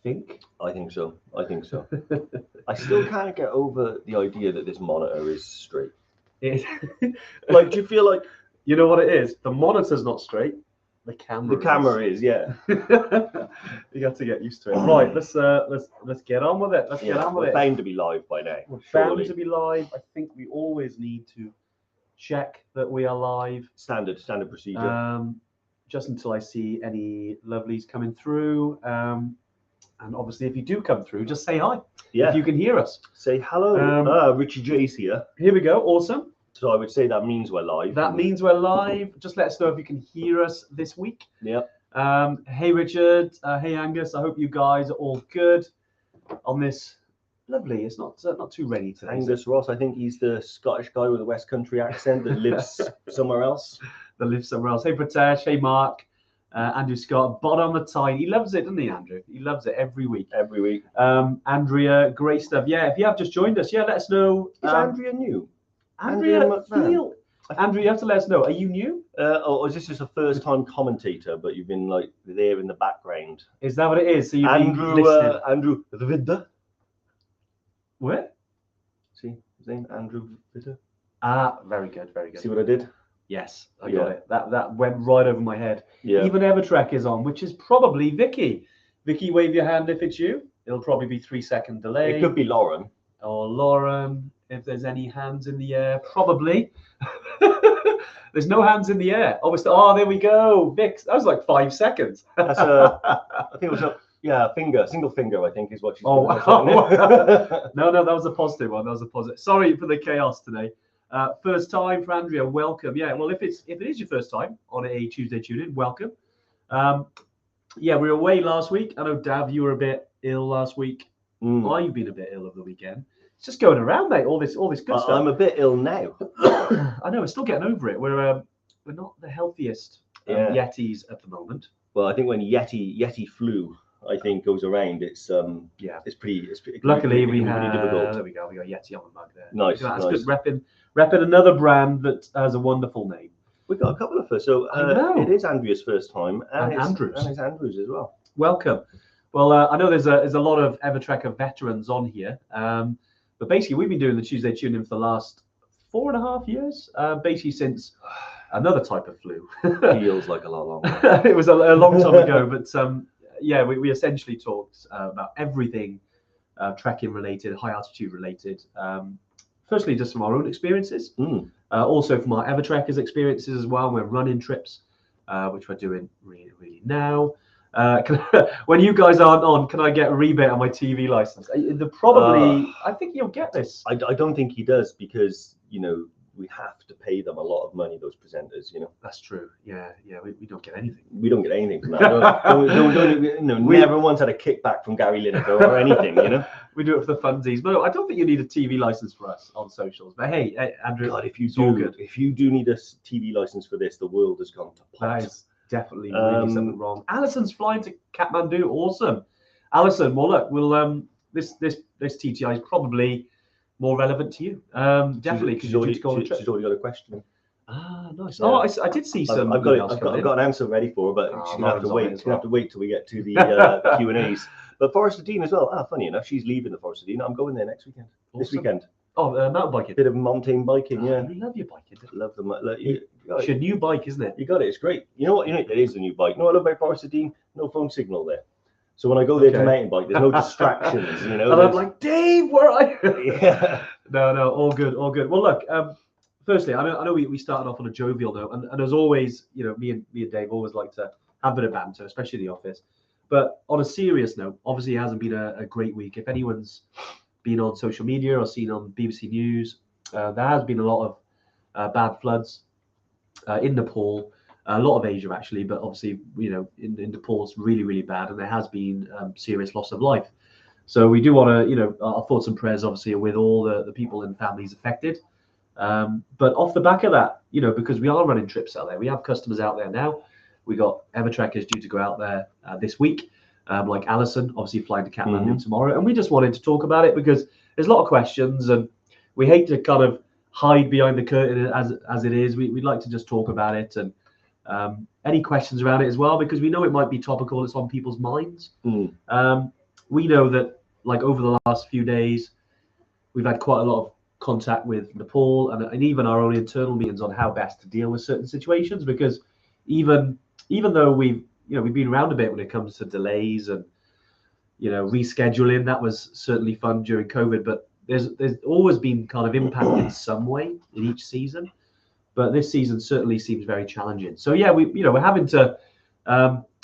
think. I think so. I still can't get over the idea that this monitor is straight. It, Like, do you feel like you know what it is? The monitor's not straight. The camera. the camera is? Yeah. You got to get used to it. Right. Let's get on with it. Let's get on with We're it. bound to be live by now. We're surely. bound to be live. I think we always need to check that we are live. Standard procedure. Just until I see any lovelies coming through. And obviously, if you do come through, just say hi. Yeah. If you can hear us. Say hello. Richie J's here. Here we go. Awesome. So I would say that means we're live. That means we're live. Just let us know if you can hear us this week. Yep. Hey, Richard. Hey, Angus. I hope you guys are all good on this. Lovely. It's not too rainy today. Angus Ross, I think he's the Scottish guy with a West Country accent that lives somewhere else. That lives somewhere else. Hey, Pritesh. Hey, Mark. Andrew Scott. Bot on the tide. He loves it, doesn't he, Andrew? He loves it every week. Every week. Andrea, great stuff. Yeah, if you have just joined us, let us know. Is Andrea new? Andrea, you have to let us know. Are you new? Or is this just a first-time commentator, but you've been like there in the background? Is that what it is? So you've Andrew, been listening. Andrew Vidda. Where? See his name, Andrew Vidda. Ah, very good, very good. See what I did? Yes, I got it. That went right over my head. Yeah. Even Evertrek is on, which is probably Vicky. Vicky, wave your hand if it's you. It'll probably be 3-second delay. It could be Lauren. Or Lauren, if there's any hands in the air, probably. There's no hands in the air. Obviously, there we go. Vic, that was like 5 seconds. That's I think it was single finger, I think is what she's doing. No, that was a positive one. That was a positive. Sorry for the chaos today. First time for Andrea, welcome. Yeah, well, if it is your first time on a Tuesday tune-in, welcome. We were away last week. I know, Dav, you were a bit ill last week. I've been a bit ill over the weekend. It's just going around, mate. All this good stuff. I'm a bit ill now. I know. We're still getting over it. We're not the healthiest Yetis at the moment. Well, I think when Yeti flu, I think, goes around, it's pretty. Luckily, we have. Difficult. There we go. We got Yeti on the mug there. Nice. That's good. Repping another brand that has a wonderful name. We got a couple of first. So it is Andrea's first time, and it's Andrew's as well. Welcome. Well, I know there's a lot of Evertrekker veterans on here, but basically we've been doing the Tuesday tune-in for the last 4.5 years, basically since another type of flu. Feels like a lot longer. It was a long time ago, but we essentially talked about everything trekking related, high altitude related. Firstly, just from our own experiences, also from our Evertrekkers' experiences as well. We're running trips, which we're doing really, really now. When you guys aren't on, can I get a rebate on my TV license? I think you'll get this. I don't think he does, because we have to pay them a lot of money, those presenters. That's true. Yeah. We don't get anything. We don't get anything from that. Never once had a kickback from Gary Lineker or anything. We do it for the funsies. But I don't think you need a TV license for us on socials. But hey, Andrew, God, if you do need a TV license for this, the world has gone to pot. That is definitely really something wrong. Alison's flying to Kathmandu. Awesome, Alison. Well, look, this TTI is probably more relevant to you. Definitely, because she's already got a question. Ah, nice. Yeah. I did see some. I've got an answer ready for her, but she's gonna have to wait. She's gonna have to wait till we get to the Q&As. But Forest of Dean as well. Funny enough, she's leaving the Forest of Dean. I'm going there next weekend. Awesome. This weekend. Oh, mountain biking. Bit of mountain biking, yeah. You love your biking. Love them. It's your new bike, isn't it? You got it. It's great. You know what? It is a new bike. You know what I love about Forest of Dean? No phone signal there. So when I go there to mountain bike, there's no distractions. And I'm like, Dave, where are you? Yeah. No, all good. Well, look. Firstly, I know we started off on a jovial note, and as always, me and Dave always like to have a bit of banter, especially in the office. But on a serious note, obviously it hasn't been a great week. If anyone's been on social media or seen on BBC News, there has been a lot of bad floods in Nepal, a lot of Asia actually, but obviously in Nepal it's really, really bad, and there has been serious loss of life. So we do want to, our thoughts and prayers obviously are with all the people and families affected. But off the back of that, because we are running trips out there, we have customers out there now. We got Evertrekkers due to go out there this week, like Alison, obviously flying to Kathmandu tomorrow. And we just wanted to talk about it because there's a lot of questions, and we hate to kind of hide behind the curtain as it is. We'd like to just talk about it, and any questions around it as well, because we know it might be topical. It's on people's minds. we know that like over the last few days, we've had quite a lot of contact with Nepal and even our own internal meetings on how best to deal with certain situations, because even though we've been around a bit when it comes to delays and rescheduling, that was certainly fun during COVID, but there's always been kind of impact in some way in each season, but this season certainly seems very challenging. So yeah, we're having to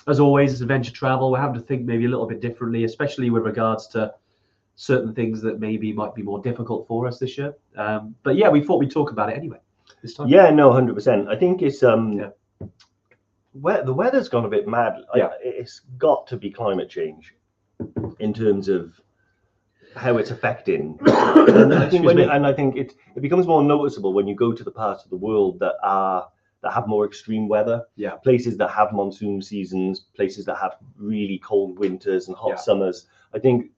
as always, as adventure travel, we're having to think maybe a little bit differently, especially with regards to certain things that maybe might be more difficult for us this year. But yeah, we thought we'd talk about it anyway this time. Yeah, no, 100%. I think it's the weather's gone a bit mad. Yeah. It's got to be climate change in terms of how it's affecting. And I think it becomes more noticeable when you go to the parts of the world that have more extreme weather. Yeah. Places that have monsoon seasons, places that have really cold winters and hot summers. I think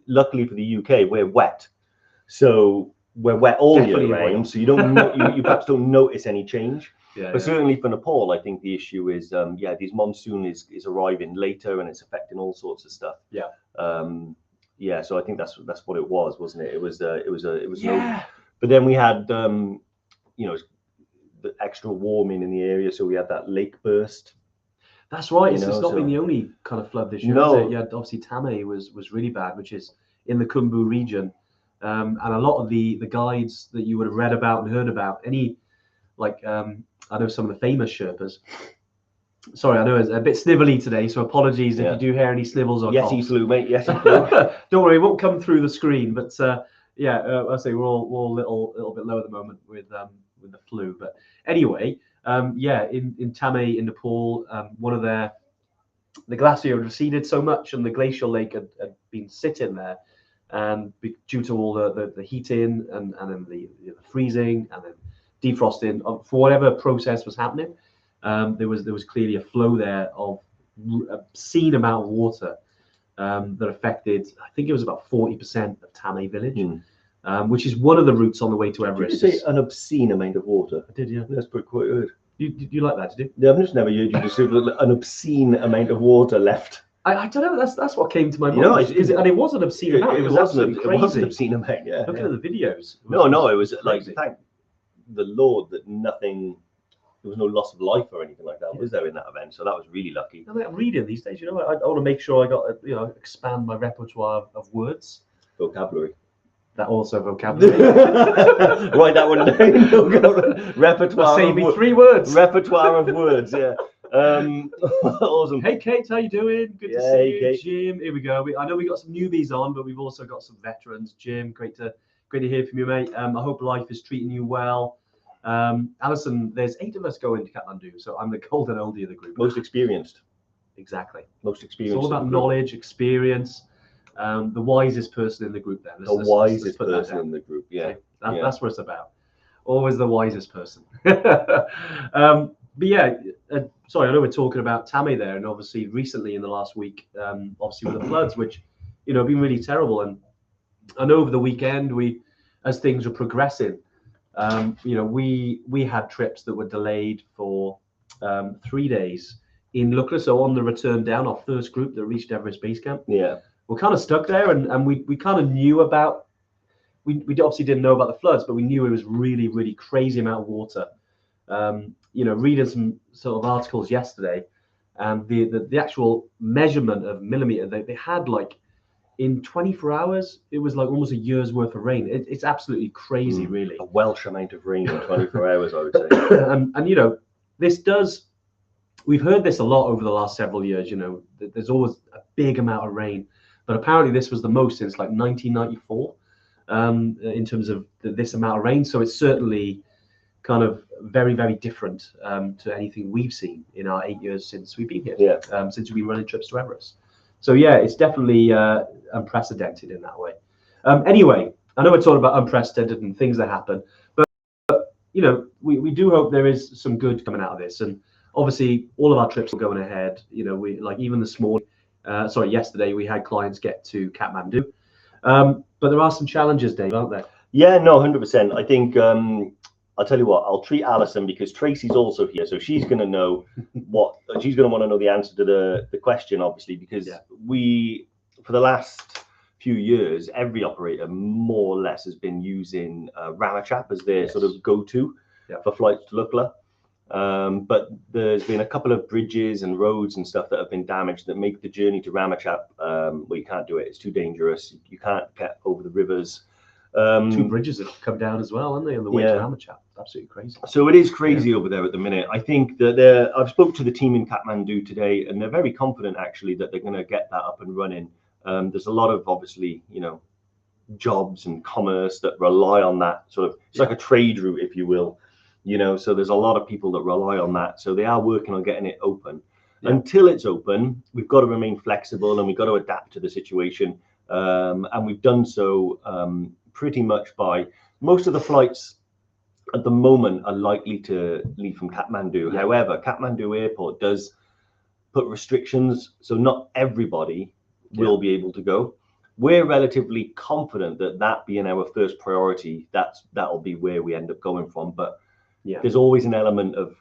luckily for the UK, we're wet. So we're wet all year round. So you perhaps don't notice any change. But certainly for Nepal, I think the issue is this monsoon is arriving later and it's affecting all sorts of stuff. Yeah. So I think that's what it was, wasn't it? It was no, but then we had the extra warming in the area, so we had that lake burst. That's right. It's not been the only kind of flood this year, is it? Yeah, obviously Tame was really bad, which is in the Khumbu region, and a lot of the guides that you would have read about and heard about, I know some of the famous Sherpas. Sorry, I know it's a bit snivelly today, so apologies if you do hear any snivels or coughs. Yes, he flew, mate. Yes, he flew. Don't worry, it won't come through the screen. But I say we're all a little bit low at the moment with the flu. But anyway, in Tame in Nepal, one of the glacier had receded so much, and the glacial lake had been sitting there, and due to all the heating and then the freezing and then defrosting, for whatever process was happening, there was clearly a flow there of an obscene amount of water that affected, I think it was about 40% of Tame village, which is one of the routes on the way to Everest. Did you say an obscene amount of water? I did, yeah. That's quite good. You like that, did you? Yeah, I've just never heard you just say an obscene amount of water left. I don't know. That's what came to my mind. And it was an obscene amount. It was absolutely crazy. It was an obscene amount. Yeah. Looking at the videos. It was like, thank the Lord that there was no loss of life or anything like that, was there, in that event? So that was really lucky. I'm reading these days. I want to make sure I got expand my repertoire of words, vocabulary. That also vocabulary. Write that one down. Repertoire. Save me 3 words. Repertoire of words. Yeah. Awesome. Hey Kate, how you doing? Good to see you. Kate. Jim, here we go. I know we got some newbies on, but we've also got some veterans. Jim, great to hear from you, mate. I hope life is treating you well. Alison, there's 8 of us going to Kathmandu, so I'm the golden oldie of the group. Most experienced. Exactly. Most experienced. It's all about knowledge, experience. The wisest person in the group. Then the wisest person in the group. Yeah. That's what it's about. Always the wisest person. But yeah, sorry, I know we're talking about Tame there, and obviously recently in the last week, obviously with the floods, which have been really terrible. And I know over the weekend, as things were progressing, we had trips that were delayed for 3 days in Lukla. So on the return down, our first group that reached Everest Base Camp, we're kind of stuck there, and we kind of knew about. We obviously didn't know about the floods, but we knew it was really, really crazy amount of water. Reading some sort of articles yesterday, and the actual measurement of millimeter they had, like in 24 hours, it was like almost a year's worth of rain. It's absolutely crazy, really. A Welsh amount of rain in 24 hours, I would say. And this does. We've heard this a lot over the last several years. There's always a big amount of rain, but apparently this was the most since like 1994 in terms of this amount of rain. So it's certainly kind of very, very different to anything we've seen in our 8 years since we've been here. Since we've been running trips to Everest. So yeah, it's definitely unprecedented in that way. Anyway, I know we're talking about unprecedented and things that happen, but we do hope there is some good coming out of this. And obviously, all of our trips are going ahead. We like even this morning. Yesterday we had clients get to Kathmandu, but there are some challenges, Dave, aren't there? Yeah, no, 100%. I think I'll tell you what. I'll treat Alison, because Tracy's also here, so she's going to know she's going to want to know the answer to the question, obviously, because we for the last few years, every operator more or less has been using Ramachap as their sort of go-to for flights to Lukla. But there's been a couple of bridges and roads and stuff that have been damaged that make the journey to Ramachap, well, you can't do it. It's too dangerous. You can't get over the rivers. 2 bridges have come down as well, haven't they, on the way to Ramachap? Absolutely crazy. So it is crazy over there at the minute. I think that I've spoke to the team in Kathmandu today, and they're very confident actually that they're going to get that up and running. There's a lot of obviously, jobs and commerce that rely on that sort of. It's like a trade route, if you will. So there's a lot of people that rely on that. So they are working on getting it open. Until it's open, we've got to remain flexible and we've got to adapt to the situation. And we've done so pretty much by most of the flights at the moment are likely to leave from Kathmandu. However, Kathmandu Airport does put restrictions, so not everybody will be able to go. We're relatively confident that being our first priority, that'll be where we end up going from. But there's always an element of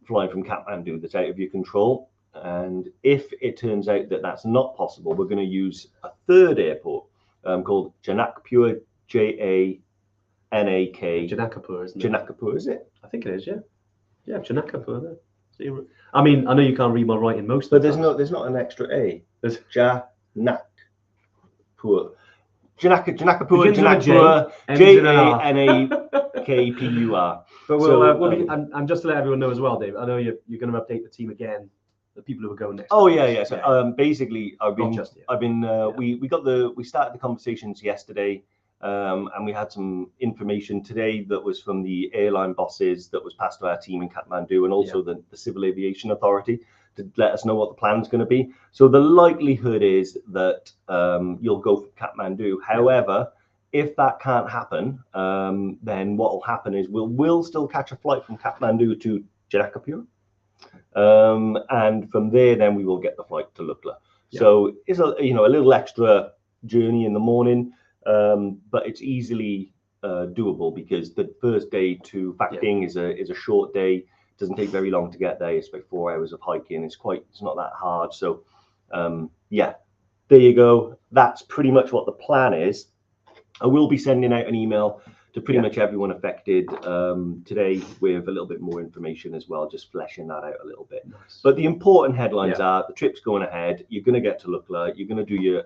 flying from Kathmandu that's out of your control. And if it turns out that that's not possible, we're going to use a third airport called Janakpur, Janakpur. Janakpur, isn't it? Janakpur, is it? I think it is, yeah, Janakpur. There. I mean, I know you can't read my writing most, but there's not an extra A. There's Janakpur, Janakpur, Janakpur. But we'll be, and just to let everyone know as well, Dave, I know you're going to update the team again, the people who are going next. Oh yeah. So basically, we started the conversations yesterday, and we had some information today that was from the airline bosses that was passed to our team in Kathmandu, and also the Civil Aviation Authority to let us know what the plan's going to be. So the likelihood is that you'll go for Kathmandu. However, if that can't happen, then what will happen is we'll still catch a flight from Kathmandu to Janakpur, and from there then we will get the flight to Lukla. So it's a little extra journey in the morning, but it's easily doable because the first day to Phakting is a short day. It doesn't take very long to get there. It's about 4 hours of hiking. It's not that hard. So there you go. That's pretty much what the plan is. I will be sending out an email to pretty much everyone affected today with a little bit more information as well, just fleshing that out a little bit. Nice. But the important headlines are the trip's going ahead. You're going to get to Lukla. You're going to do your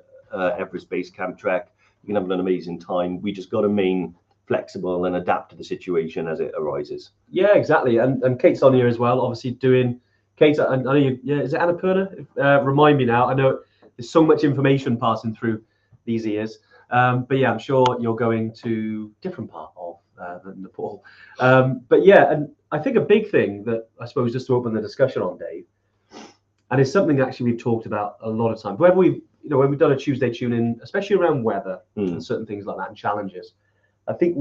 Everest Base Camp trek. You're going to have an amazing time. We just got to remain flexible and adapt to the situation as it arises. Yeah, exactly. And Kate's on here as well, obviously doing. Kate, I know you. Yeah, is it Annapurna? Remind me now. I know there's so much information passing through these ears. But yeah, I'm sure you're going to a different part of Nepal. But yeah, and I think a big thing that I suppose just to open the discussion on, Dave, and it's something actually we've talked about a lot of times. When we've done a Tuesday tune-in, especially around weather and certain things like that and challenges, I think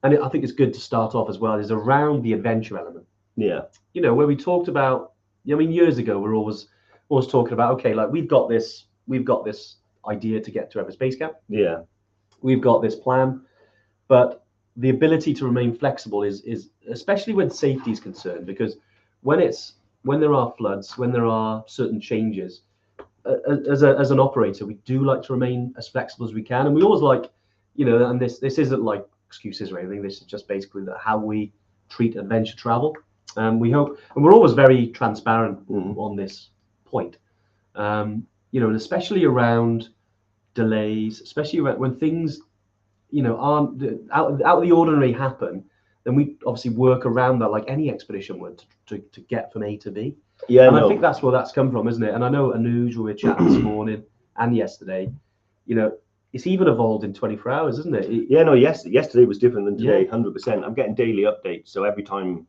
I think it's good to start off as well, is around the adventure element. Yeah. Where we talked about, years ago, we're always talking about, okay, like we've got this idea to get to Everest Base Camp. Yeah. We've got this plan, but the ability to remain flexible is especially when safety is concerned, because when there are floods, when there are certain changes, as an operator, we do like to remain as flexible as we can, and we always like, and this isn't like excuses or anything. This is just basically how we treat adventure travel. We hope, and we're always very transparent on this point. And especially around delays, especially when things, aren't out of the ordinary happen, then we obviously work around that like any expedition would to get from A to B. Yeah, and I think that's where that's come from, isn't it? And I know Anuj, we were chatting this morning and yesterday, it's even evolved in 24 hours, isn't it? Yesterday was different than today, 100%. I'm getting daily updates, so every time.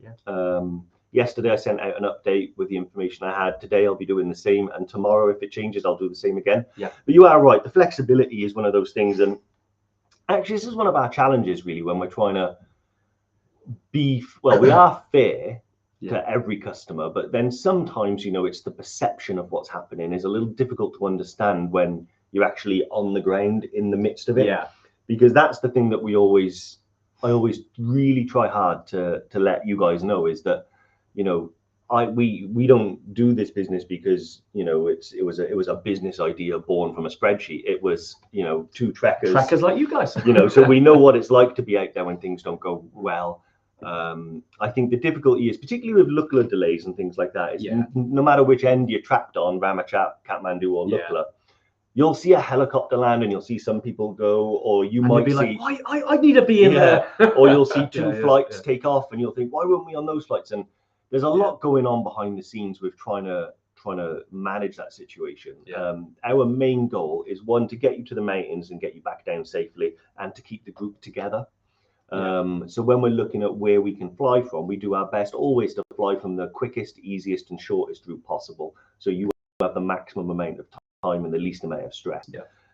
Yesterday I sent out an update with the information I had. Today I'll be doing the same, and tomorrow if it changes I'll do the same again. Yeah. But you are right, the flexibility is one of those things, and actually this is one of our challenges really when we're trying to we are fair to every customer, but then sometimes it's the perception of what's happening is a little difficult to understand when you're actually on the ground in the midst of it. Yeah. Because that's the thing that I always really try hard to let you guys know is that we don't do this business because it was a business idea born from a spreadsheet. It was two trekkers like you guys. So we know what it's like to be out there when things don't go well. I think the difficulty is, particularly with Lukla delays and things like that, is no matter which end you're trapped on, Ramachap, Kathmandu, or Lukla, you'll see a helicopter land and you'll see some people go, or you might be see, like, I need to be in there. Or you'll see two flights take off and you'll think, why weren't we on those flights? And there's a lot going on behind the scenes with trying to manage that situation. Our main goal is, one, to get you to the mountains and get you back down safely, and to keep the group together. So when we're looking at where we can fly from, we do our best always to fly from the quickest, easiest and shortest route possible, so you have the maximum amount of time and the least amount of stress.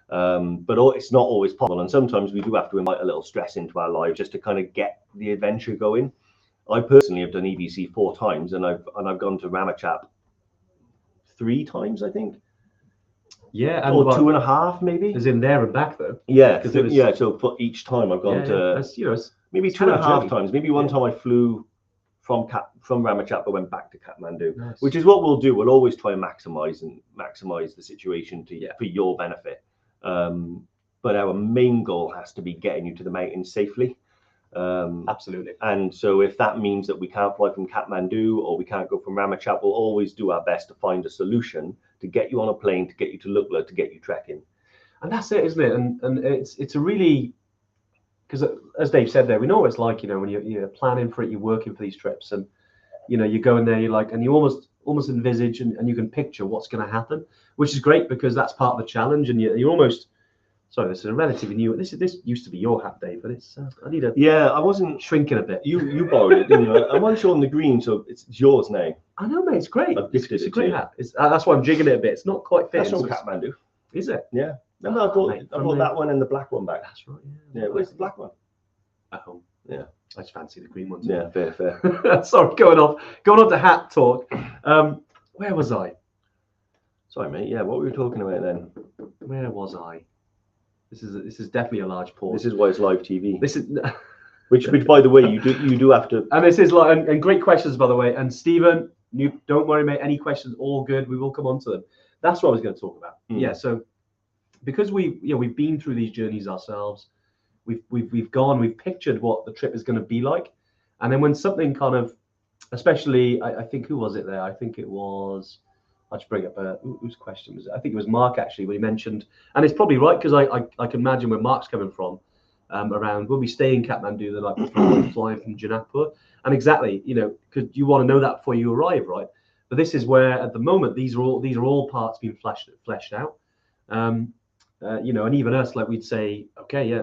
But it's not always possible, and sometimes we do have to invite a little stress into our lives just to kind of get the adventure going. I personally have done EBC 4 times, and I've gone to Ramachap 3 times, I think. Yeah, or 2.5 maybe. Is in there and back though. Yeah, so for each time I've gone to maybe 2.5 times. Maybe one time I flew from Ramachap, I went back to Kathmandu, which is what we'll do. We'll always try and maximize the situation for your benefit. But our main goal has to be getting you to the mountains safely. Absolutely. And so if that means that we can't fly from Kathmandu or we can't go from Ramachap, we'll always do our best to find a solution to get you on a plane, to get you to Lukla, to get you trekking. And that's it, isn't it? And it's a really, because as Dave said there, we know what it's like, when you're planning for it, you're working for these trips, and you go in there, you're like, and you almost envisage and you can picture what's going to happen, which is great because that's part of the challenge. And you're almost, sorry, this is a relatively new. This used to be your hat, Dave, but it's I need a. Yeah, I wasn't shrinking a bit. You borrowed it, didn't you? I wasn't showing the green, so it's yours now. I know, mate. It's great. I've gifted it's it a great to hat. That's why I'm jigging it a bit. It's not quite fitting. That's from Kathmandu. Is it? Yeah. Remember, I brought that one and the black one back. That's right. Yeah. Where's the black one? At home. Yeah. I just fancy the green ones. Yeah, fair. Sorry, going on to hat talk. Where was I? Sorry, mate. Yeah, what were we talking about then? Where was I? This is definitely a large pause. This is why it's live TV. This is which by the way, you do have to. And this is like and great questions, by the way. And Stephen, don't worry, mate. Any questions, all good. We will come on to them. That's what I was going to talk about. Yeah. So because we've been through these journeys ourselves, we've pictured what the trip is going to be like, and then when something kind of, especially I think, who was it there? I think it was. I'll just bring up whose question was it? I think it was Mark actually, when he mentioned, and it's probably right because I can imagine where Mark's coming from, around will we stay in Kathmandu the night before flying from Janakpur, and exactly, because you want to know that before you arrive, right? But this is where at the moment these are all parts being fleshed out, and even us, like we'd say, okay, yeah,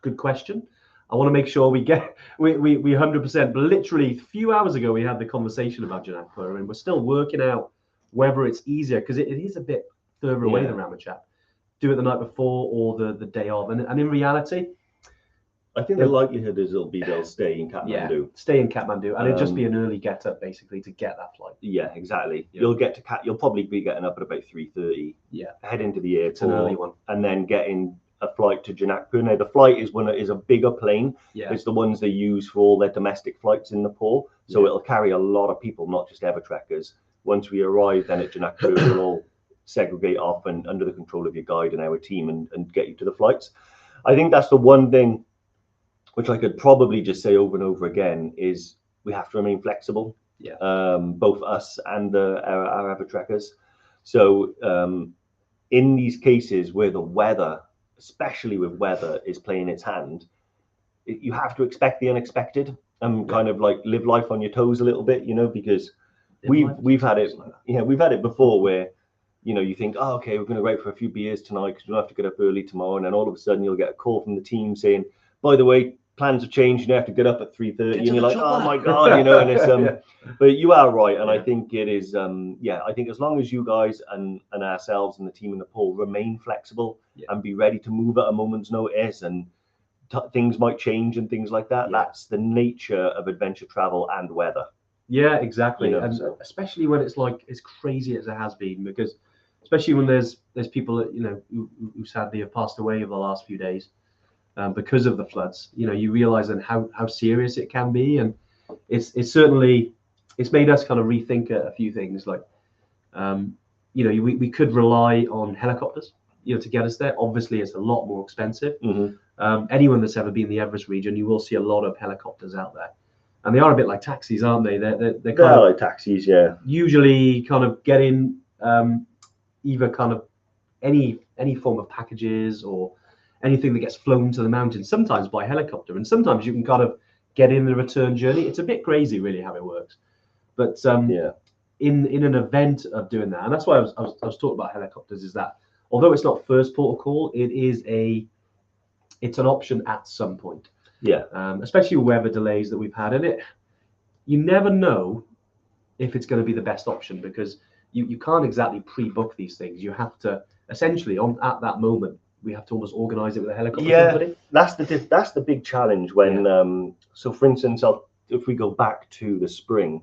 good question. I want to make sure we 100%. But literally a few hours ago we had the conversation about Janakpur, and we're still working out whether it's easier, because it is a bit further away than Ramachap. Do it the night before or the day of, and in reality, I think the likelihood is they'll stay in Kathmandu. Yeah, stay in Kathmandu, and it'll just be an early get up basically to get that flight. Yeah, exactly. Yeah. You'll probably be getting up at about 3:30. Yeah, head into the airport. It's an early one, and then getting a flight to Janakpur. Now the flight is a bigger plane. Yeah, it's the ones they use for all their domestic flights in Nepal. So it'll carry a lot of people, not just Evertrekkers. Once we arrive then at Janakpur, we'll all segregate off and under the control of your guide and our team and get you to the flights. I think that's the one thing which I could probably just say over and over again is we have to remain flexible. Yeah. Both us and our Evertrekkers. So in these cases where the weather, especially with weather, is playing its hand, you have to expect the unexpected and kind of like live life on your toes a little bit, because we've had it. Yeah, we've had it before where, you think, oh, okay, we're going to go out for a few beers tonight because we don't have to get up early tomorrow, and then all of a sudden you'll get a call from the team saying, by the way, plans have changed, you have to get up at 3:30, and you're like, oh my god, and it's but you are right, and I think it is I think as long as you guys and ourselves and the team in Nepal remain flexible and be ready to move at a moment's notice, and things might change and things like that. That's the nature of adventure travel and weather. Yeah, exactly. And especially when it's like as crazy as it has been, because especially when there's people that who sadly have passed away over the last few days because of the floods. You realize then how serious it can be, and it's certainly it's made us kind of rethink a few things. Like, you know, we could rely on helicopters, you know, to get us there. Obviously, it's a lot more expensive. Anyone that's ever been in the Everest region, you will see a lot of helicopters out there, and they are a bit like taxis, aren't they? They're kind of like taxis, yeah. Usually, kind of getting either kind of any form of packages or anything that gets flown to the mountains, sometimes by helicopter, and sometimes you can kind of get in the return journey. It's a bit crazy, really, how it works. But Yeah. in an event of doing that, and that's why I was talking about helicopters, is that although it's not first port of call, it's an option at some point. Yeah. Especially with weather delays that we've had, and you never know if it's going to be the best option, because you can't exactly pre-book these things. You have to essentially at that moment, we have to almost organize it with a helicopter company. That's the big challenge when so for instance, if we go back to the spring,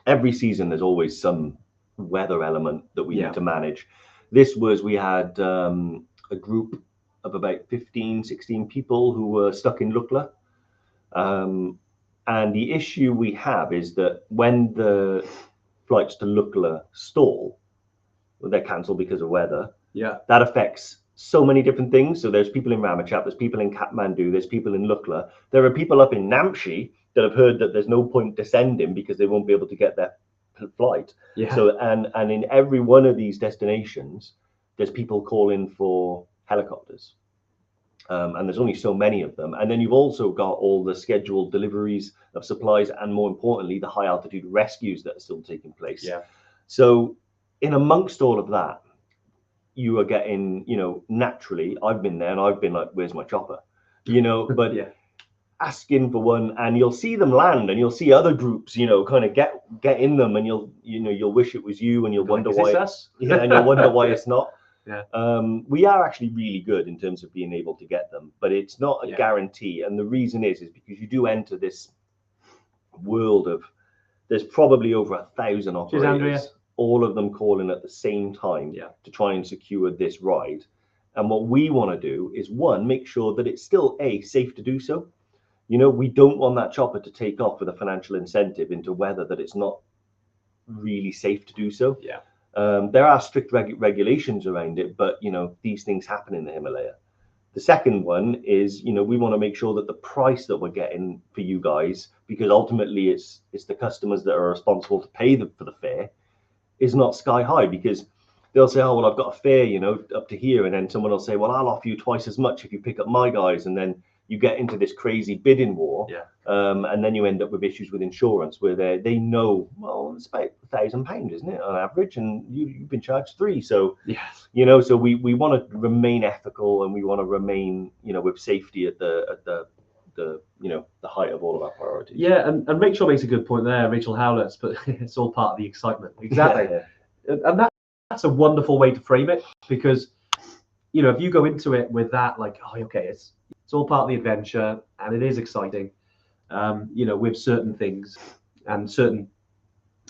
every season there's always some weather element that we need to manage. We had a group of about 15, 16 people who were stuck in Lukla. And the issue we have is that when the flights to Lukla stall, they're cancelled because of weather. That affects so many different things. So there's people in Ramachap, there's people in Kathmandu, there's people in Lukla. There are people up in Namche that have heard that there's no point descending because they won't be able to get their flight. So and in every one of these destinations, there's people calling for helicopters. And there's only so many of them. And then you've also got all the scheduled deliveries of supplies, and more importantly, the high altitude rescues that are still taking place. So in amongst all of that, you are getting, you know, naturally, I've been there and I've been like, where's my chopper? You know, but asking for one, and you'll see them land and you'll see other groups, you know, kind of get in them, and you'll wish it was you, and you'll wonder why us? and you'll wonder why it's not. We are actually really good in terms of being able to get them, but it's not a guarantee. And the reason is because you do enter this world of, there's probably over 1,000 operators, all of them calling at the same time to try and secure this ride. And what we want to do is, one, make sure that it's still safe to do so. You know, we don't want that chopper to take off with a financial incentive into weather that it's not really safe to do so. There are strict regulations around it, but, you know, these things happen in the Himalaya. The second one is, you know, we want to make sure that the price that we're getting for you guys, because ultimately it's the customers that are responsible to pay for the fare, is not sky high, because they'll say, oh, well, I've got a fare, you know, up to here. And then someone will say, well, I'll offer you twice as much if you pick up my guys. And then you get into this crazy bidding war. And then you end up with issues with insurance where they know, well, it's about £1,000, isn't it, on average? And you've been charged £3. So, you know, so we want to remain ethical, and we want to remain, you know, with safety at the you know, the height of all of our priorities. And Rachel makes a good point there, Rachel Howlett, but it's all part of the excitement. Exactly. And that's a wonderful way to frame it, because, you know, if you go into it with that, like, oh, okay, it's all part of the adventure, and it is exciting, you know, with certain things and certain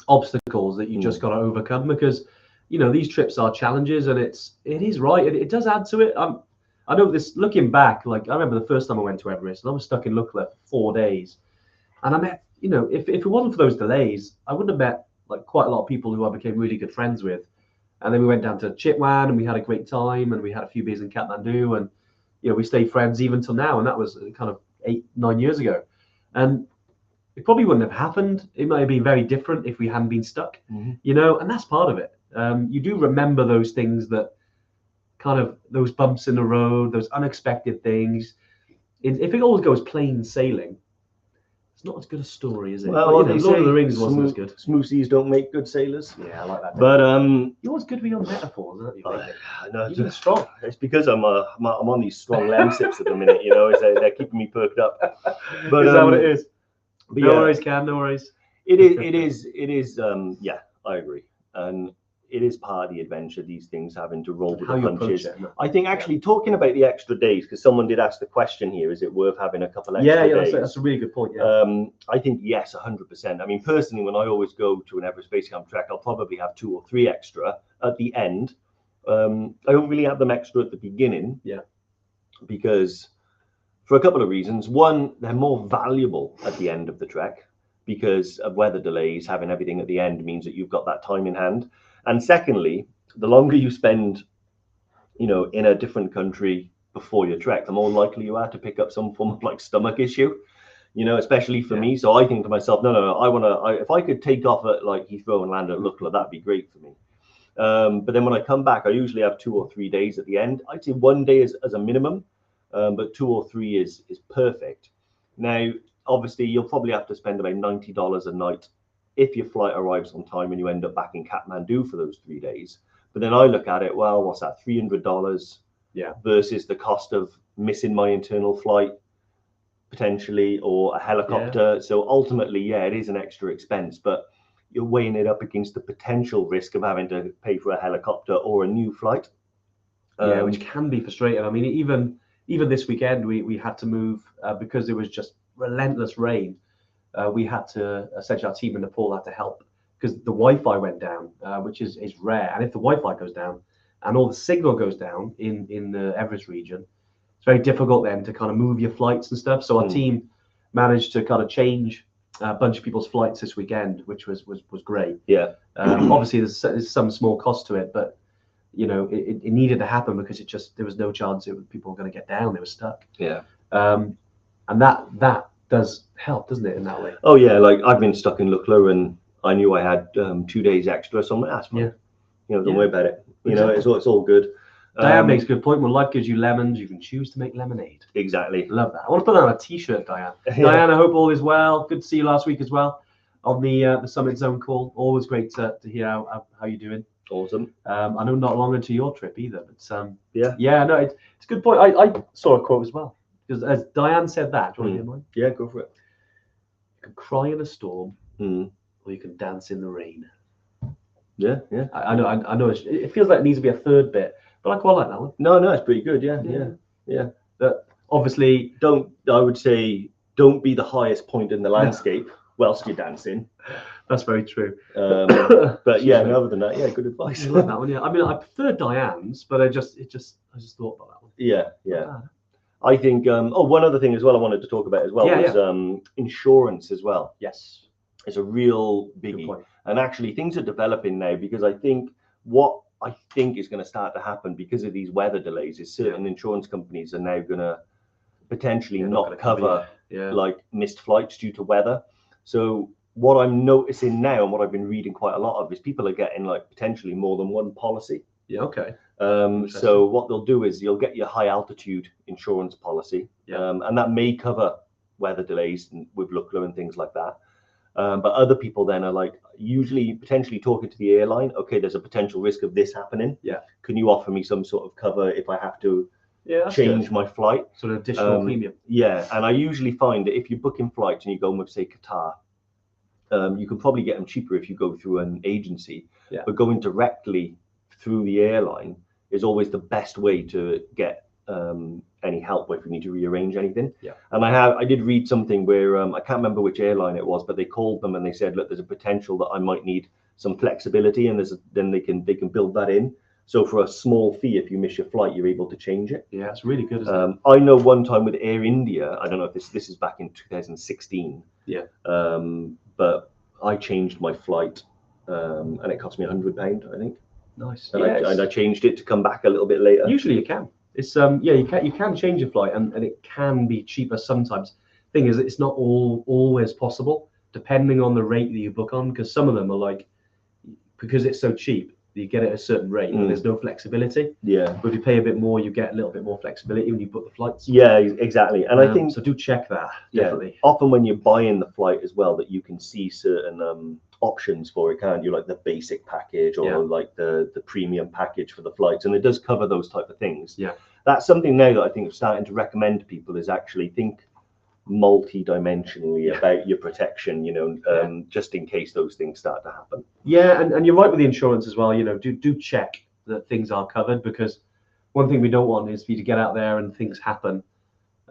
obstacles that you just got to overcome, because, you know, these trips are challenges, and it is right. It does add to it. I know this, looking back, like, I remember the first time I went to Everest, and I was stuck in Lukla for 4 days, and I met, you know, if it wasn't for those delays, I wouldn't have met like quite a lot of people who I became really good friends with. And then we went down to Chitwan, and we had a great time, and we had a few beers in Kathmandu, and, you know, we stayed friends even till now, and that was kind of 8-9 years ago. And it probably wouldn't have happened. It might have been very different if we hadn't been stuck, you know, and that's part of it. You do remember those things, that kind of those bumps in the road, those unexpected things. If it always goes plain sailing, it's not as good a story, is it? Well, but, you know, Lord of the Rings wasn't as good. Smooth seas don't make good sailors. Yeah, I like that. But you're always good with your metaphors, aren't you? No, you're strong. It's because I'm on these strong lemsips at the minute. You know, they're keeping me perked up. But is that what it is? But no worries, Cam. No worries. It is. Yeah, I agree. And it is part of the adventure, these things, having to roll with the punches. I think actually talking about the extra days, because someone did ask the question here, is it worth having a couple extra days? That's a really good point. I think yes, 100%. I mean, personally, when I always go to an Everest Base Camp trek, I'll probably have 2 or 3 extra at the end. I don't really have them extra at the beginning. Because for a couple of reasons. One, they're more valuable at the end of the trek. because of weather delays. Having everything at the end means that you've got that time in hand. And secondly, the longer you spend, in a different country before your trek, the more likely you are to pick up some form of like stomach issue, especially for me. So I think to myself, no, if I could take off at like Heathrow and land at Lukla, that'd be great for me. But then when I come back, I usually have 2 or 3 days at the end. I'd say 1 day as a minimum, but 2 or 3 is perfect. Now, obviously, you'll probably have to spend about $90 a night if your flight arrives on time and you end up back in Kathmandu for those 3 days. But then I look at it, well, what's that, $300 versus the cost of missing my internal flight potentially, or a helicopter. So ultimately, it is an extra expense, but you're weighing it up against the potential risk of having to pay for a helicopter or a new flight. Which can be frustrating. I mean, even this weekend, we had to move because there was just relentless rain. We had to, essentially, our team in Nepal had to help because the Wi-Fi went down, which is rare. And if the Wi-Fi goes down and all the signal goes down in the Everest region, it's very difficult then to kind of move your flights and stuff. So our team managed to kind of change a bunch of people's flights this weekend, which was great. Obviously there's some small cost to it, but it needed to happen because there was no chance people were going to get down. They were stuck. And that does help, doesn't it, in that way? Oh yeah, like I've been stuck in Lukla and I knew I had 2 days extra, so I'm like, that's fine. Don't worry about it. Exactly. It's all good. Diane makes a good point. When life gives you lemons, you can choose to make lemonade. Exactly. Love that. I want to put that on a t-shirt, Diane. Diane, I hope all is well. Good to see you last week as well on the Summit Zone call. Always great to hear how you're doing. Awesome. I know not long into your trip either, but it's a good point. I saw a quote as well, because as Diane said that, do you want to hear mine? Yeah, go for it. You can cry in a storm, or you can dance in the rain. Yeah. I know. It feels like it needs to be a third bit, but I quite like that one. No, it's pretty good. Yeah. But obviously, I would say don't be the highest point in the landscape whilst you're dancing. That's very true. But other than that, good advice. I like that one. Yeah, I mean, I prefer Diane's, but I just thought about that one. Yeah. I think. One other thing as well I wanted to talk about as well was insurance as well. Yes, it's a real biggie, and actually things are developing now, because I think what is going to start to happen because of these weather delays is certain insurance companies are now going to potentially not cover like missed flights due to weather. So what I'm noticing now, and what I've been reading quite a lot of, is people are getting like potentially more than one policy. So what they'll do is you'll get your high altitude insurance policy, and that may cover weather delays with Lukla and things like that. But other people then are like usually potentially talking to the airline. Okay, there's a potential risk of this happening. Can you offer me some sort of cover if I have to change my flight? Sort of additional premium. And I usually find that if you're booking flights and you go with, say, Qatar, you can probably get them cheaper if you go through an agency. But going directly through the airline is always the best way to get any help if you need to rearrange anything. And I did read something where I can't remember which airline it was, but they called them and they said, look, there's a potential that I might need some flexibility, and then they can build that in. So for a small fee, if you miss your flight, you're able to change it. Yeah, it's really good, isn't it? I know one time with Air India, I don't know if this is back in 2016. But I changed my flight, and it cost me £100, I think. Nice. And I changed it to come back a little bit later. Usually you can. It's you can change your flight, and it can be cheaper sometimes. Thing is, it's not always possible, depending on the rate that you book on, because some of them are like, because it's so cheap, you get it at a certain rate and there's no flexibility. But if you pay a bit more, you get a little bit more flexibility when you book the flights. Exactly. And I think so. Do check that, definitely. Often when you're buying the flight as well, that you can see certain options for it, can't you? Like the basic package or like the premium package for the flights, and it does cover those type of things. That's something now that I think I'm starting to recommend to people, is actually think multi-dimensionally about your protection, just in case those things start to happen. And you're right with the insurance as well. Do check that things are covered, because one thing we don't want is for you to get out there and things happen,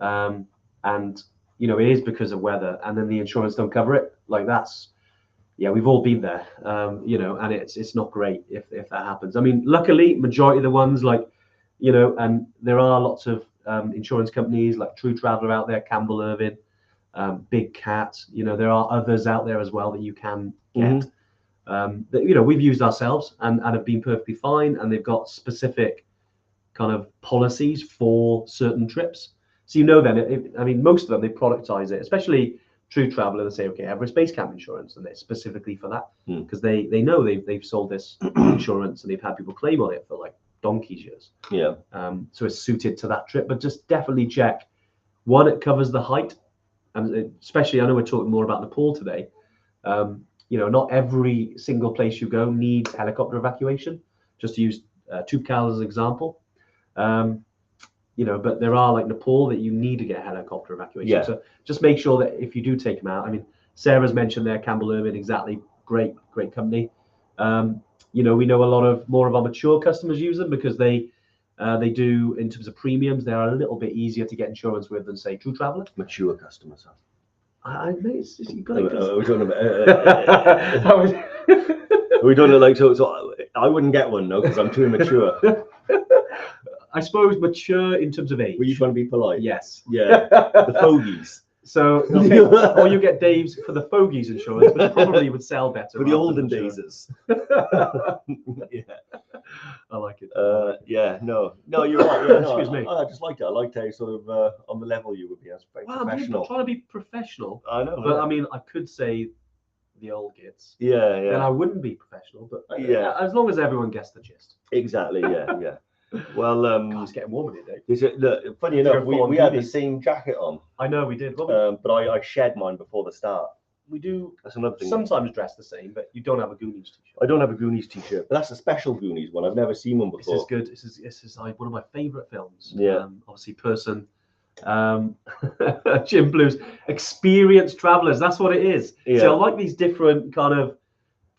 and it is because of weather, and then the insurance don't cover it. Like we've all been there, and it's not great if that happens. I mean, luckily, majority of the ones, like, and there are lots of insurance companies like True Traveller out there, Campbell Irvine, Big Cat. There are others out there as well that you can get. That we've used ourselves and have been perfectly fine, and they've got specific kind of policies for certain trips. So then, most of them, they productize it, especially True Traveller. They say, okay, Everest Base Camp insurance, and it's specifically for that because they know they've sold this insurance and they've had people claim on it for like donkey's years. Yeah. So it's suited to that trip, but just definitely check. One, it covers the height, and especially I know we're talking more about Nepal today. Not every single place you go needs helicopter evacuation. Just to use Tubkal as an example. But there are like Nepal that you need to get helicopter evacuation. Yeah. So just make sure that if you do take them out, Sarah's mentioned there, Campbell Irvin, exactly, great company. We know a lot more of our mature customers use them because they do, in terms of premiums, they are a little bit easier to get insurance with than say True Traveller. Mature customers. It's just, you've got to. Are we talking about? Are we doing it like so? I wouldn't get one, no, because I'm too immature. I suppose mature in terms of age. Were you trying to be polite? Yes. Yeah. The fogies. So, okay, or you get Dave's for the fogies insurance, which probably would sell better. For the olden days. Yeah. I like it. Yeah, no, you're right. Yeah, no, Excuse me. I just liked it. I liked how sort of on the level you would be as very professional. I'm trying to be professional. I know. But I could say the old gits. Yeah. Then I wouldn't be professional, but yeah, as long as everyone gets the gist. Exactly. Yeah. Well, it's getting warm in here, Dave. Look, funny enough, we had the same jacket on. I know we did. But I shed mine before the start. We do. That's another thing. Sometimes dress the same, but you don't have a Goonies t-shirt. I don't have a Goonies t-shirt, but that's a special Goonies one. I've never seen one before. This is good. This is like one of my favourite films. Yeah. Obviously, Jim Blues, experienced travellers. That's what it is. Yeah. So I like these different kind of.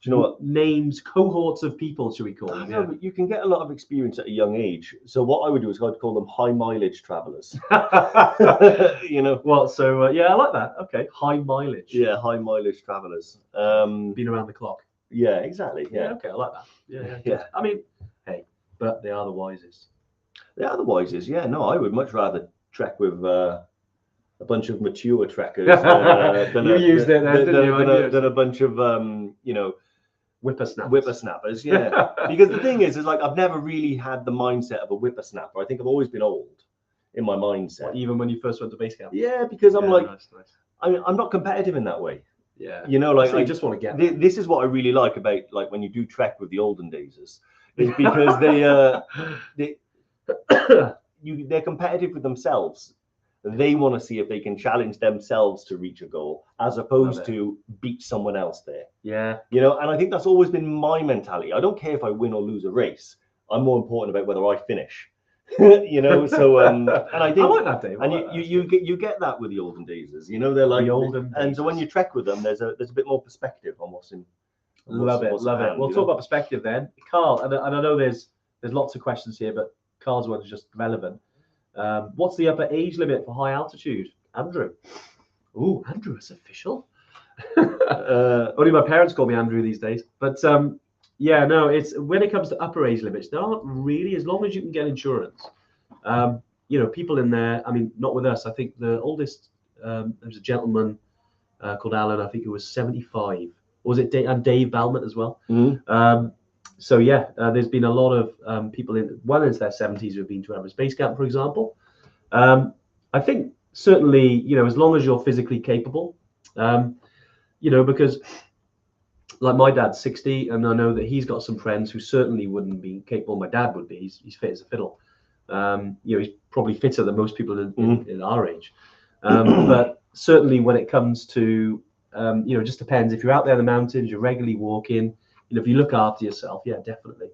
Do you know what? Names, cohorts of people, should we call them? No, but you can get a lot of experience at a young age. So what I would do is I'd call them high mileage travellers. Well, so I like that. Okay, high mileage. Yeah, high mileage travellers. Been around the clock. Yeah, exactly. Yeah. Okay, I like that. Yeah. Hey, but they are the wisest. They are the wisest. Yeah. No, I would much rather trek with a bunch of mature trekkers than a bunch of whippersnappers. Yeah. Because the thing is like I've never really had the mindset of a whippersnapper. I think I've always been old in my mindset. Even when you first went to base camp. Yeah, because I'm nice. I'm not competitive in that way. Yeah. So I just want to get this is what I really like about like when you do trek with the olden days is because they're competitive with themselves. They want to see if they can challenge themselves to reach a goal as opposed to beat someone else there. Yeah. And I think that's always been my mentality. I don't care if I win or lose a race. I'm more important about whether I finish. So and I think I like that, Dave. And you get that with the olden days. They're like the olden and so when you trek with them, there's a bit more perspective on what's in. Love it. We'll talk about perspective then, Carl. And I know there's lots of questions here, but Carl's one is just relevant. What's the upper age limit for high altitude? Andrew. Ooh, Andrew is official. Only my parents call me Andrew these days. But it's when it comes to upper age limits, there aren't really, as long as you can get insurance. People in there, not with us. I think the oldest, there was a gentleman called Alan, I think he was 75. Or was it Dave, and Dave Balmont as well? Mm-hmm. There's been a lot of people into their 70s who have been to Everest Base Camp, for example. I think certainly, as long as you're physically capable, because like my dad's 60, and I know that he's got some friends who certainly wouldn't be capable. My dad would be. He's fit as a fiddle. He's probably fitter than most people in our age. But certainly when it comes to, it just depends. If you're out there in the mountains, you're regularly walking. If you look after yourself, yeah, definitely.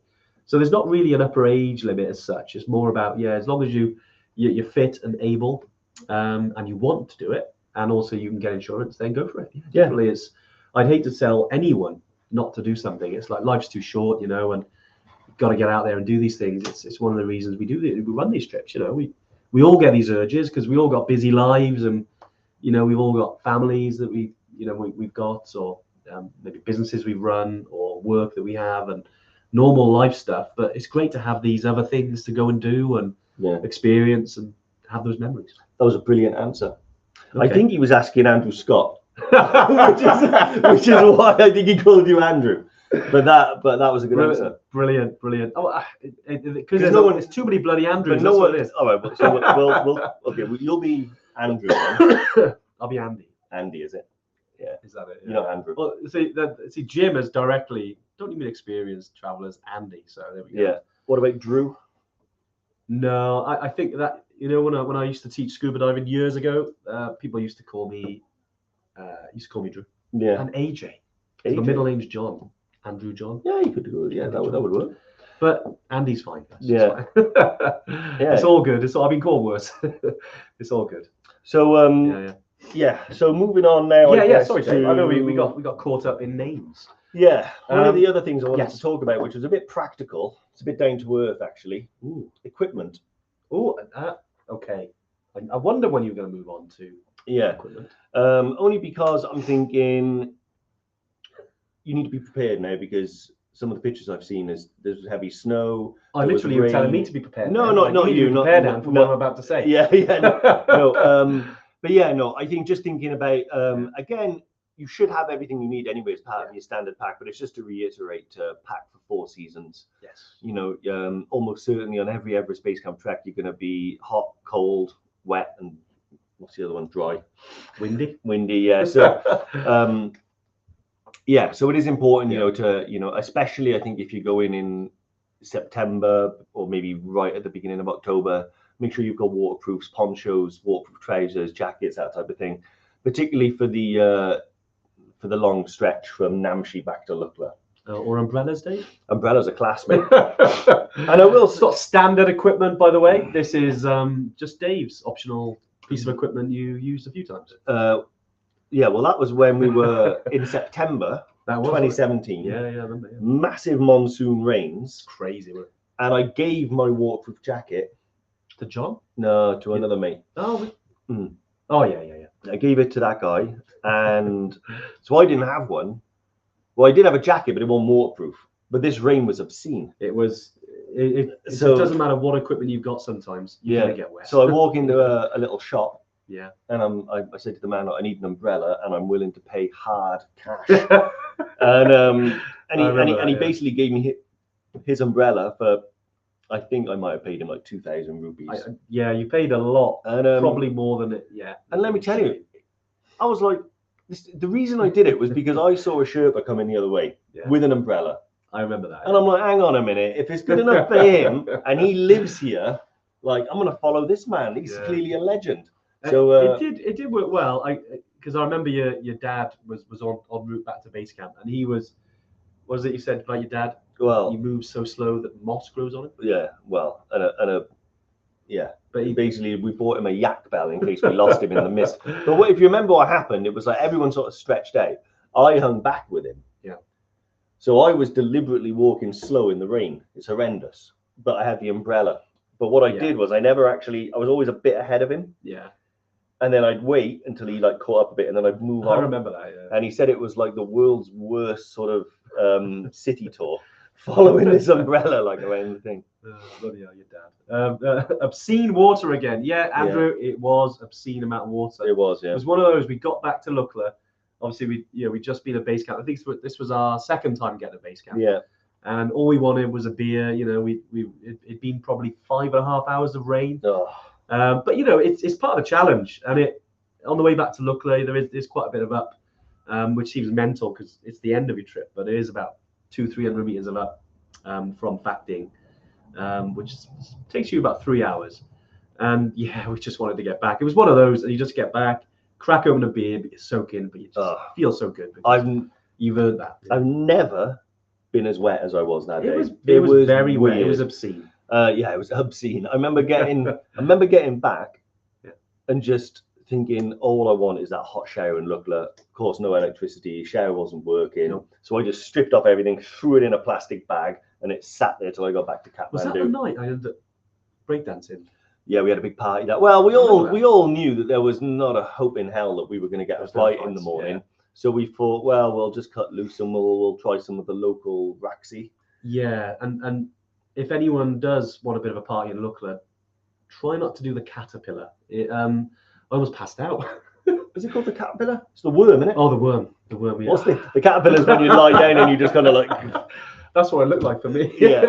So there's not really an upper age limit as such. It's more about, as long as you're fit and able, and you want to do it, and also you can get insurance, then go for it. Yeah, definitely. I'd hate to tell anyone not to do something. It's like life's too short, and you've got to get out there and do these things. It's one of the reasons we run these trips. We all get these urges because we all got busy lives, and we've all got families that we've got, or maybe businesses we run or work that we have and normal life stuff. But it's great to have these other things to go and do and experience and have those memories. That was a brilliant answer. I think he was asking Andrew Scott, which is why I think he called you Andrew. But that was a good answer. Brilliant. Oh, because there's too many bloody Andrews. But no one is. All right. So you'll be Andrew. Then. I'll be Andy. Andy, is it? Yeah. Is that it? Yeah. You're not Andrew. Well, see, Jim has directly don't even experience travel as Andy. So there we go. Yeah. What about Drew? No, I think that when I used to teach scuba diving years ago, people used to call me Drew. Yeah. And AJ. The middle name's John. Andrew John. Yeah, you could do it. Yeah, that would work. But Andy's fine. Yeah. Yeah. It's all good. I've been called worse. It's all good. So So moving on now. Sorry, Dave. I know we got caught up in names. Yeah. One of the other things I wanted to talk about, which was a bit practical, it's a bit down to earth actually. Equipment. Okay. I wonder when you're going to move on to equipment. Only because I'm thinking you need to be prepared now, because some of the pictures I've seen there's heavy snow. Literally, you're telling me to be prepared. No, not you. Not prepared now for what I'm about to say. No. I think just thinking about again, you should have everything you need anyway as part of your standard pack. But it's just to reiterate, pack for 4 seasons. Yes. Almost certainly on every Everest Base Camp trek, you're going to be hot, cold, wet, and what's the other one? Dry, windy. Yeah. So. So it is important, especially I think if you go in September or maybe right at the beginning of October, make sure you've got waterproofs, ponchos, waterproof trousers, jackets, that type of thing, particularly for the long stretch from Namche back to Lukla. Or umbrellas, Dave? Umbrellas are class, mate. And I will. It's not standard equipment, by the way. This is just Dave's optional piece of equipment you used a few times. Yeah, well, that was when we were in September 2017. Yeah, I remember. Yeah. Massive monsoon rains. Crazy, wasn't it? And I gave my waterproof jacket to John? No, to another mate. Oh, yeah. I gave it to that guy, and so I didn't have one. Well, I did have a jacket, but it wasn't waterproof. But this rain was obscene. It was. It doesn't matter what equipment you've got. Sometimes you're gonna get wet. So I walk into a little shop. Yeah. And I said to the man, I need an umbrella, and I'm willing to pay hard cash. and he basically gave me his umbrella for, I think I might have paid him like 2,000 rupees. You paid a lot, and probably more than it. Yeah. And let me tell you, I was like, the reason I did it was because I saw a Sherpa coming the other way with an umbrella. I remember that. And I'm like, hang on a minute, if it's good enough for him and he lives here, like I'm gonna follow this man. He's clearly a legend. So it did work well. Because I remember your dad was en route back to base camp, and he was. What was it you said about your dad? Well, he moves so slow that moss grows on it. Yeah. Well, But we bought him a yak bell in case we lost him in the mist. But if you remember what happened, it was like everyone sort of stretched out. I hung back with him. Yeah. So I was deliberately walking slow in the rain. It's horrendous. But I had the umbrella. But what I did was I was always a bit ahead of him. Yeah. And then I'd wait until he like caught up a bit, and then I'd move on. I remember that, yeah. And he said it was like the world's worst sort of city tour, following this umbrella like around the thing. Bloody hell, your dad. Obscene water again. Yeah, Andrew, it was obscene amount of water. It was, yeah. It was one of those. We got back to Lukla. Obviously, we'd just been at base camp. I think this was our second time getting to base camp. Yeah. And all we wanted was a beer. It'd been probably 5.5 hours of rain. Oh. But it's part of the challenge, and on the way back to Lukla, there's quite a bit of up, which seems mental because it's the end of your trip, but it is about 200-300 meters of up from Phak Ding, which takes you about 3 hours. And we just wanted to get back. It was one of those, and you just get back, crack open a beer, but you soak in, but you just feel so good. You've earned that. I've never been as wet as I was that day. It was very wet. It was obscene. It was obscene. I remember getting back and just thinking, all I want is that hot shower in Lukla. Of course, no electricity. Shower wasn't working. No. So I just stripped off everything, threw it in a plastic bag, and it sat there till I got back to Kathmandu. Was that the night I ended up breakdancing? Yeah, we had a big party. We all knew that there was not a hope in hell that we were going to get a flight in the morning. Yeah. So we thought, well, we'll just cut loose and we'll try some of the local Raxi. Yeah, and if anyone does want a bit of a party in Lukla, try not to do the caterpillar. I almost passed out. is it called the caterpillar? It's the worm, isn't it? Oh, the worm. Yeah. What's the caterpillar's when you lie down and you just kind of like. That's what it looked like for me. Yeah.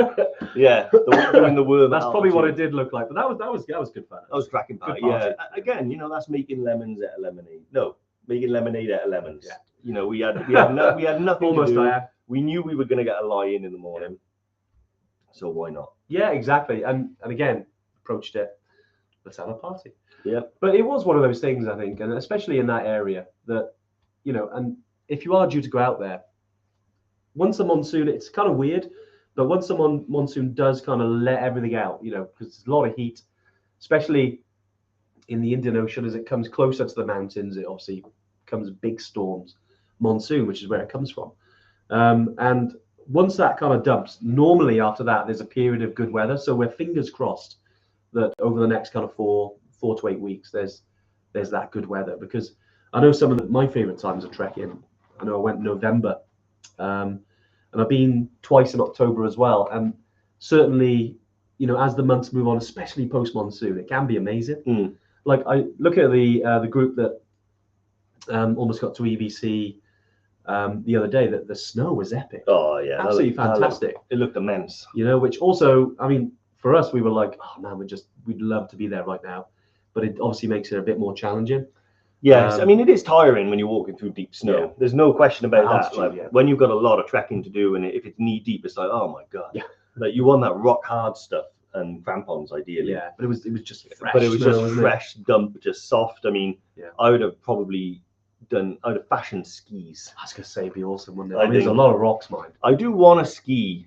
Doing the worm. That's probably what it did look like. But that was good fun. That was cracking party. Yeah. Again, that's making lemons out of lemonade. No, making lemonade out of lemons. Yeah. We had nothing Almost to do. I had. We knew we were going to get a lie in the morning, so why not? Yeah, exactly. And again, approached it. Let's have a party. Yeah. But it was one of those things, I think, and especially in that area that, and if you are due to go out there, once the monsoon, it's kind of weird, but once the monsoon does kind of let everything out, because there's a lot of heat, especially in the Indian Ocean, as it comes closer to the mountains, it obviously comes big storms, monsoon, which is where it comes from. And once that kind of dumps, normally after that, there's a period of good weather. So we're fingers crossed that over the next kind of 4 to 8 weeks, there's that good weather, because I know some of my favorite times of trekking. I know I went in November, and I've been twice in October as well. And certainly, as the months move on, especially post monsoon, it can be amazing. Like I look at the group that almost got to EBC the other day. That the snow was epic. Oh yeah, absolutely fantastic. It looked immense. Which also, I mean, for us, we were like, oh man, we'd love to be there right now, but it obviously makes it a bit more challenging. Yes, I mean, it is tiring when you're walking through deep snow. Yeah. There's no question about that. Altitude, Like, when you've got a lot of trekking to do, and if it's knee deep, it's like, oh my god. Yeah. Like you want that rock hard stuff and crampons ideally. Yeah, but it was just fresh. But it was snow, just fresh dump, just soft. I mean, I would have fashioned skis. I was gonna say it'd be awesome, wouldn't it? I mean, there's a lot of rocks, mind. I do want to ski,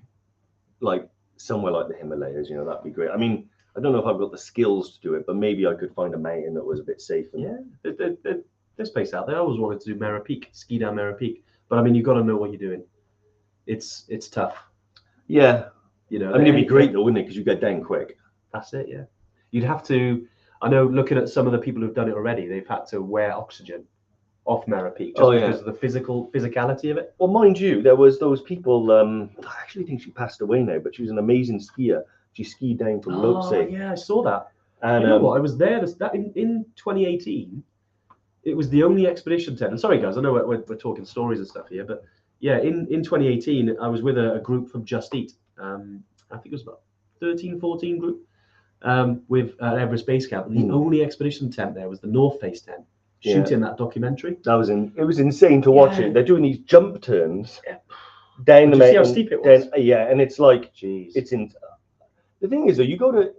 like somewhere like the Himalayas. That'd be great. I mean, I don't know if I've got the skills to do it, but maybe I could find a mountain that was a bit safe. There's space out there. I always wanted to do Mera Peak, ski down Mera Peak, but I mean, you've got to know what you're doing. It's tough. Yeah. I mean, it'd be great though, wouldn't it? Because you get down quick. That's it. Yeah. You'd have to. I know, looking at some of the people who've done it already, they've had to wear oxygen off Mera Peak just because of the physicality of it. Well, mind you, there was those people. I actually think she passed away now, but she was an amazing skier. She skied down from Lopse. Yeah, I saw that. And you know what? I was there. In 2018. It was the only expedition tent. And sorry, guys, I know we're talking stories and stuff here, but yeah, in 2018, I was with a group from Just Eat. I think it was about 13, 14 group with Everest Base Camp. And the only expedition tent there was the North Face tent, shooting that documentary. It was insane to watch it. They're doing these jump turns down the mountain. See how steep it was? And it's like, jeez. It's in. The thing is, though, you go to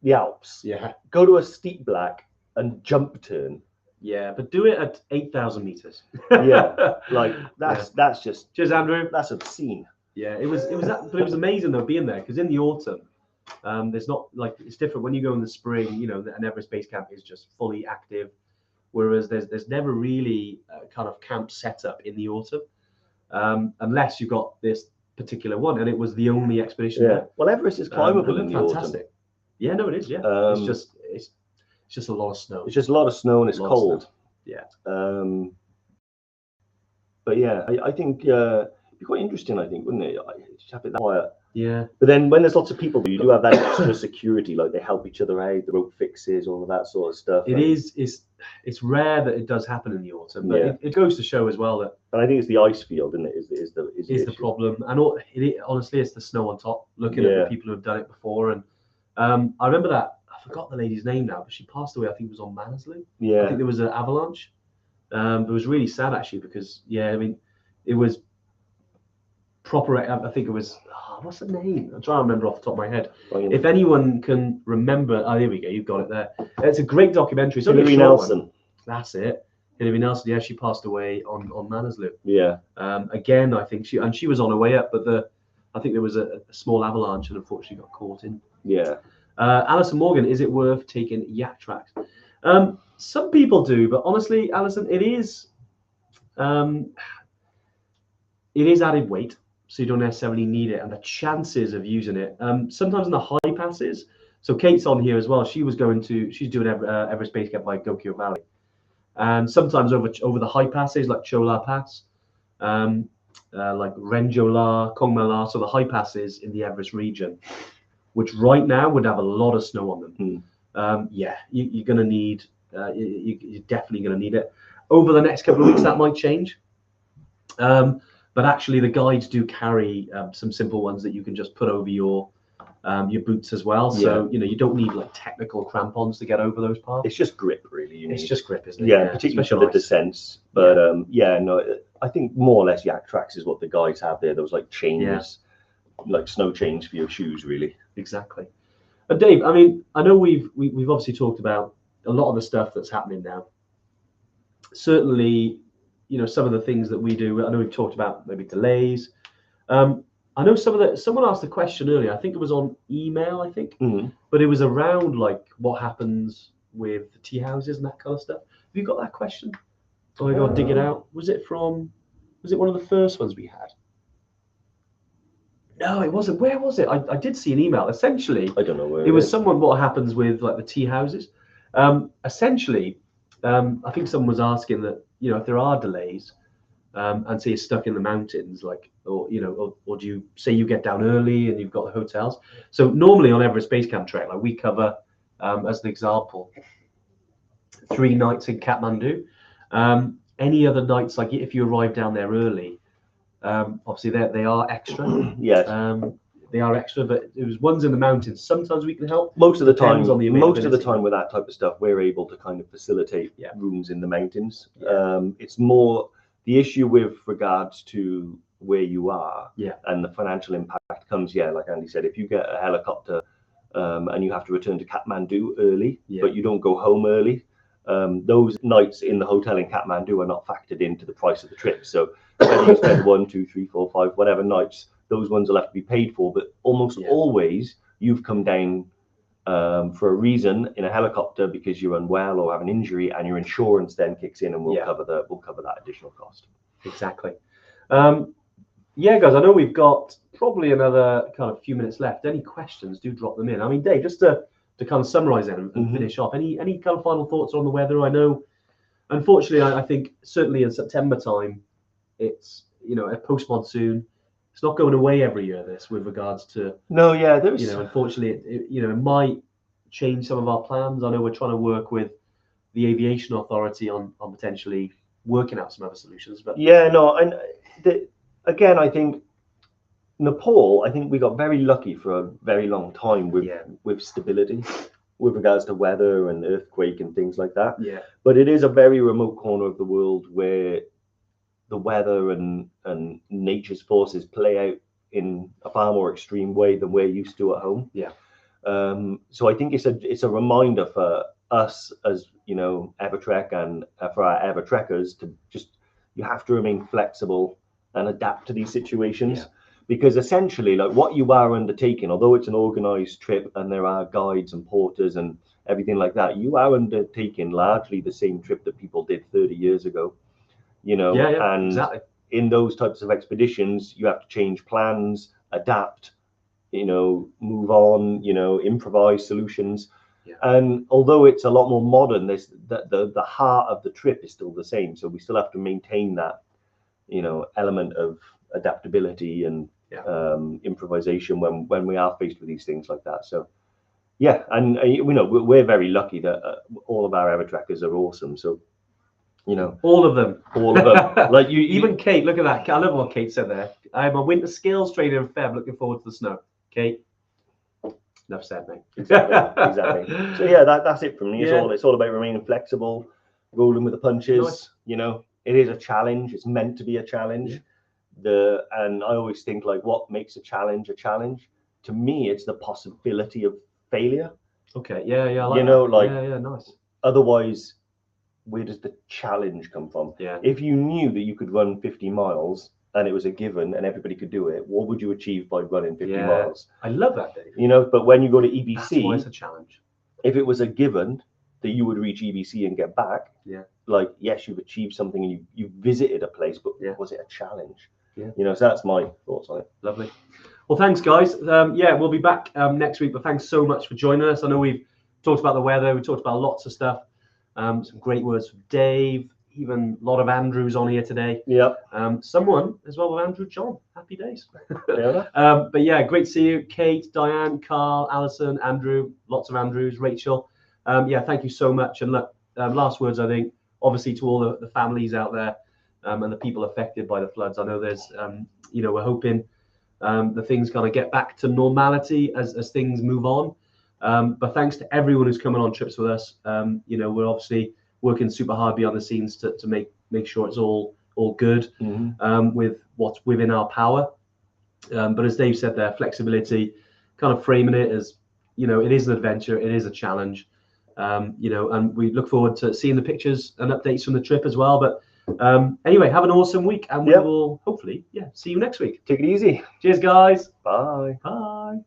the Alps. Yeah. Go to a steep black and jump turn. Yeah, but do it at 8,000 meters. Yeah, like that's just. Cheers, Andrew. That's obscene. Yeah, it was but it was amazing though being there, because in the autumn, there's not like, it's different when you go in the spring. An Everest Base Camp is just fully active, whereas there's never really a kind of camp set up in the autumn, unless you got this particular one, and it was the only expedition. Yeah. Well, Everest is climbable in the autumn. Yeah, no, it is. Yeah, it's just a lot of snow. It's just a lot of snow and it's cold. Yeah. But yeah, I think it'd be quite interesting. I think, wouldn't it? Just have it that quiet. Yeah. But then when there's lots of people, you do have that extra security. Like they help each other out, the rope fixes, all of that sort of stuff. It's rare that it does happen in the autumn, but it goes to show as well that. And I think it's the ice field, isn't it? Is the problem, and honestly, it's the snow on top. Looking at the people who have done it before, and I remember that. I forgot the lady's name now, but she passed away. I think it was on Manaslu. Yeah. I think there was an avalanche. It was really sad actually, because I mean, it was proper. I think it was. What's the name? I'm trying to remember off the top of my head. If anyone can remember, there we go. You've got it there. It's a great documentary. Hillary Nelson. That's it. Hillary Nelson. Yeah, she passed away on Manaslu. Yeah. Again, I think she was on her way up, but I think there was a small avalanche and unfortunately got caught in. Yeah. Alison Morgan, is it worth taking yak tracks? Some people do, but honestly, Alison, it is added weight, so you don't necessarily need it, and the chances of using it sometimes in the high passes. So Kate's on here as well. She's doing Everest Base Camp by Gokyo Valley, and sometimes over the high passes like Chola Pass, like Renjola, Kongmala, so the high passes in the Everest region, which right now would have a lot of snow on them. You're going to need you're definitely going to need it. Over the next couple of weeks, that might change. But actually, the guides do carry some simple ones that you can just put over your boots as well. So you don't need like technical crampons to get over those parts. It's just grip, really. It's just grip, isn't it? Yeah, particularly for the descents. But I think more or less Yak Tracks is what the guys have there. Those like chains, like snow chains for your shoes, really. Exactly. But Dave, I mean, I know we've obviously talked about a lot of the stuff that's happening now. Certainly, some of the things that we do. I know we've talked about maybe delays. I know someone asked a question earlier. I think it was on email. But it was around like what happens with the tea houses and that kind of stuff. Have you got that question? Oh, I gotta dig it out. Was it one of the first ones we had? No, it wasn't. Where was it? I did see an email. Essentially, I don't know where it was someone. What happens with like the tea houses? Essentially, I think someone was asking that if there are delays, and say you're stuck in the mountains, like, or do you say you get down early and you've got the hotels? So normally on Everest Base Camp Trek, like we cover, as an example, 3 nights in Kathmandu. Any other nights, like if you arrive down there early, obviously they are extra. Yes. They are extra, but it was ones in the mountains. Sometimes we can help. Most of the time with that type of stuff, we're able to kind of facilitate rooms in the mountains. Yeah. It's more the issue with regards to where you are and the financial impact comes, like Andy said, if you get a helicopter and you have to return to Kathmandu early, but you don't go home early, those nights in the hotel in Kathmandu are not factored into the price of the trip. So whether you spend 1, 2, 3, 4, 5, whatever nights, those ones will have to be paid for. But almost always you've come down for a reason in a helicopter because you're unwell or have an injury, and your insurance then kicks in and we'll cover that additional cost. Exactly. Guys, I know we've got probably another kind of few minutes left. Any questions, do drop them in. I mean, Dave, just to kind of summarize them and finish off, any kind of final thoughts on the weather? I know, unfortunately, I think certainly in September time, it's a post-monsoon. It's not going away every year, this, with regards to there's unfortunately it might change some of our plans. I know we're trying to work with the aviation authority on potentially working out some other solutions, but again, I think Nepal, I think we got very lucky for a very long time with stability with regards to weather and earthquake and things like that. But it is a very remote corner of the world where the weather and nature's forces play out in a far more extreme way than we're used to at home. So I think it's a reminder for us as Evertrek and for our Evertrekkers to just, you have to remain flexible and adapt to these situations, because essentially, like, what you are undertaking, although it's an organized trip and there are guides and porters and everything like that, you are undertaking largely the same trip that people did 30 years ago. And exactly. In those types of expeditions, you have to change plans, adapt, move on, improvise solutions. And although it's a lot more modern, the heart of the trip is still the same. So we still have to maintain that, element of adaptability and improvisation when we are faced with these things like that. So and we're very lucky that all of our Evertrekkers are awesome. So all of them. Like even Kate, look at that. I love what Kate said there. I'm a winter skills trainer in Feb, looking forward to the snow. Kate, enough said, mate. Exactly. So that's it from me. It's all about remaining flexible, rolling with the punches. Nice. It is a challenge. It's meant to be a challenge. And I always think, like, what makes a challenge a challenge? To me, it's the possibility of failure. Okay. Yeah. I like that. Nice. Otherwise, where does the challenge come from? If you knew that you could run 50 miles and it was a given and everybody could do it, what would you achieve by running 50 miles? I love that, Dave. But when you go to EBC, that's why it's a challenge. If it was a given that you would reach EBC and get back, like, yes, you've achieved something and you visited a place, but was it a challenge? So that's my thoughts on it. Lovely. Well, thanks, guys. We'll be back next week, but thanks so much for joining us. I know we've talked about the weather, we talked about lots of stuff. Some great words from Dave, even a lot of Andrews on here today. Someone as well with Andrew John. Happy days. But great to see you, Kate, Diane, Carl, Alison, Andrew, lots of Andrews, Rachel. Thank you so much. And look, last words, I think, obviously to all the families out there and the people affected by the floods. I know there's, we're hoping the things kind of get back to normality as things move on. But thanks to everyone who's coming on trips with us. We're obviously working super hard behind the scenes to make sure it's all good with what's within our power. But as Dave said there, flexibility, kind of framing it as, it is an adventure, it is a challenge, and we look forward to seeing the pictures and updates from the trip as well. But anyway, have an awesome week, and we will hopefully, see you next week. Take it easy. Cheers, guys. Bye. Bye.